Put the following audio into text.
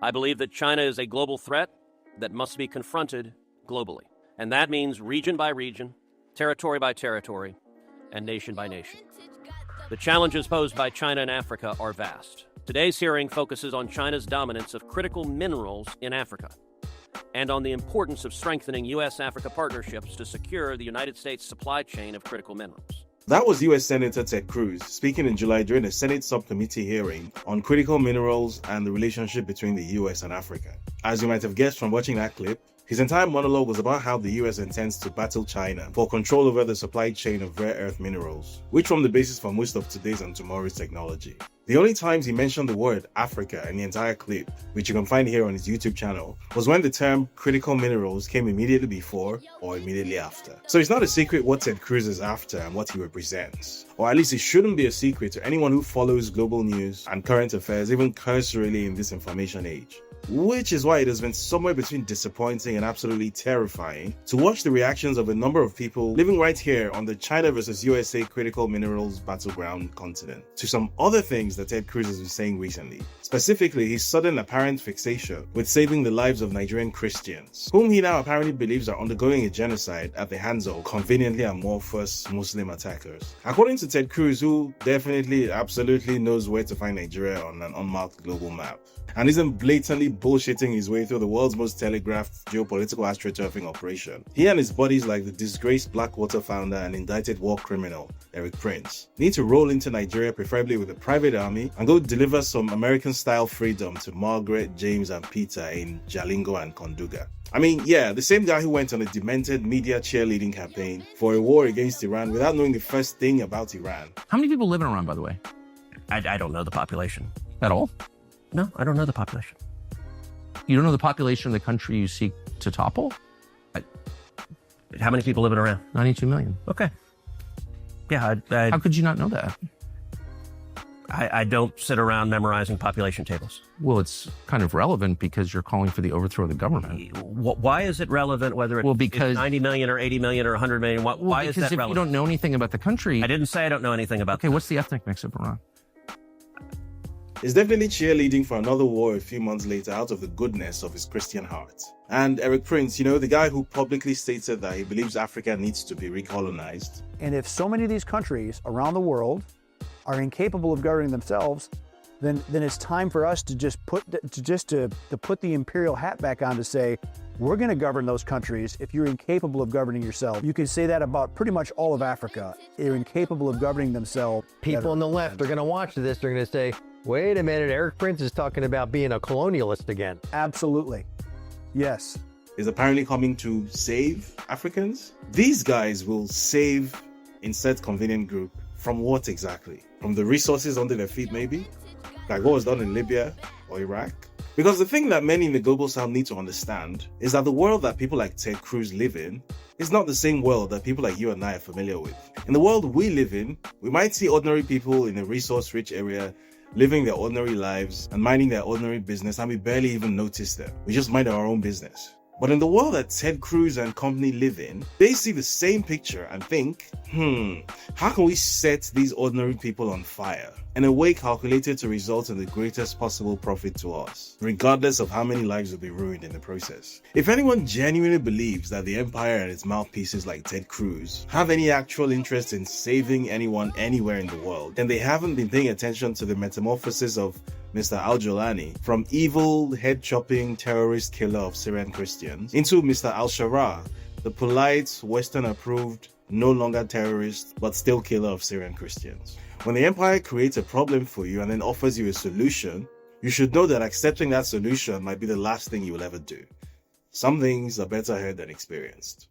I believe that China is a global threat that must be confronted globally. And that means region by region, territory by territory, and nation by nation. The challenges posed by China and Africa are vast. Today's hearing focuses on China's dominance of critical minerals in Africa and on the importance of strengthening U.S.-Africa partnerships to secure the United States supply chain of critical minerals. That was U.S. Senator Ted Cruz speaking in July during a Senate subcommittee hearing on critical minerals and the relationship between the U.S. and Africa. As you might have guessed from watching that clip, his entire monologue was about how the US intends to battle China for control over the supply chain of rare earth minerals, which form the basis for most of today's and tomorrow's technology. The only times he mentioned the word Africa in the entire clip, which you can find here on his YouTube channel, was when the term critical minerals came immediately before or immediately after. So it's not a secret what Ted Cruz is after and what he represents. Or at least it shouldn't be a secret to anyone who follows global news and current affairs even cursorily in this information age. Which is why it has been somewhere between disappointing and absolutely terrifying to watch the reactions of a number of people living right here on the China versus USA critical minerals battleground continent to some other things that Ted Cruz has been saying recently. Specifically, his sudden apparent fixation with saving the lives of Nigerian Christians, whom he now apparently believes are undergoing a genocide at the hands of conveniently amorphous Muslim attackers. According to Ted Cruz, who definitely absolutely knows where to find Nigeria on an unmarked global map, and isn't blatantly bullshitting his way through the world's most telegraphed geopolitical astroturfing operation, he and his buddies like the disgraced Blackwater founder and indicted war criminal Eric Prince need to roll into Nigeria, preferably with a private army, and go deliver some American-style freedom to Margaret, James and Peter in Jalingo and Konduga. I mean, yeah, the same guy who went on a demented media cheerleading campaign for a war against Iran without knowing the first thing about Iran. How many people live in Iran, by the way? I don't know the population. At all? No, I don't know the population. You don't know the population of the country you seek to topple? How many people live in Iran? 92 million. Okay. Yeah, How could you not know that? I don't sit around memorizing population tables. Well, it's kind of relevant because you're calling for the overthrow of the government. Why is it relevant whether it's 90 million or 80 million or 100 million? Why is that relevant? Because if you don't know anything about the country... I didn't say I don't know anything about Okay, what's the ethnic mix of Iran? Is definitely cheerleading for another war a few months later out of the goodness of his Christian heart. And Eric Prince, you know, the guy who publicly stated that he believes Africa needs to be recolonized. And if so many of these countries around the world are incapable of governing themselves, then it's time for us to just put the imperial hat back on to say, we're going to govern those countries if you're incapable of governing yourself. You can say that about pretty much all of Africa. They're incapable of governing themselves. People on the left are going to watch this. They're going to say, wait a minute, Eric Prince is talking about being a colonialist again. Absolutely. Yes. Is apparently coming to save Africans. These guys will save insert convenient group from what exactly? From the resources under their feet, maybe? Like what was done in Libya or Iraq? Because the thing that many in the global south need to understand is that the world that people like Ted Cruz live in is not the same world that people like you and I are familiar with. In the world we live in, we might see ordinary people in a resource-rich area living their ordinary lives and minding their ordinary business, and we barely even notice them. We just mind our own business. But in the world that Ted Cruz and company live in, they see the same picture and think, how can we set these ordinary people on fire in a way calculated to result in the greatest possible profit to us, regardless of how many lives will be ruined in the process? If anyone genuinely believes that the empire and its mouthpieces like Ted Cruz have any actual interest in saving anyone anywhere in the world, then they haven't been paying attention to the metamorphosis of Mr. Al-Jolani from evil, head-chopping terrorist killer of Syrian Christians into Mr. Al-Sharaa, the polite, Western-approved, no longer terrorist, but still killer of Syrian Christians. When the empire creates a problem for you and then offers you a solution, you should know that accepting that solution might be the last thing you will ever do. Some things are better heard than experienced.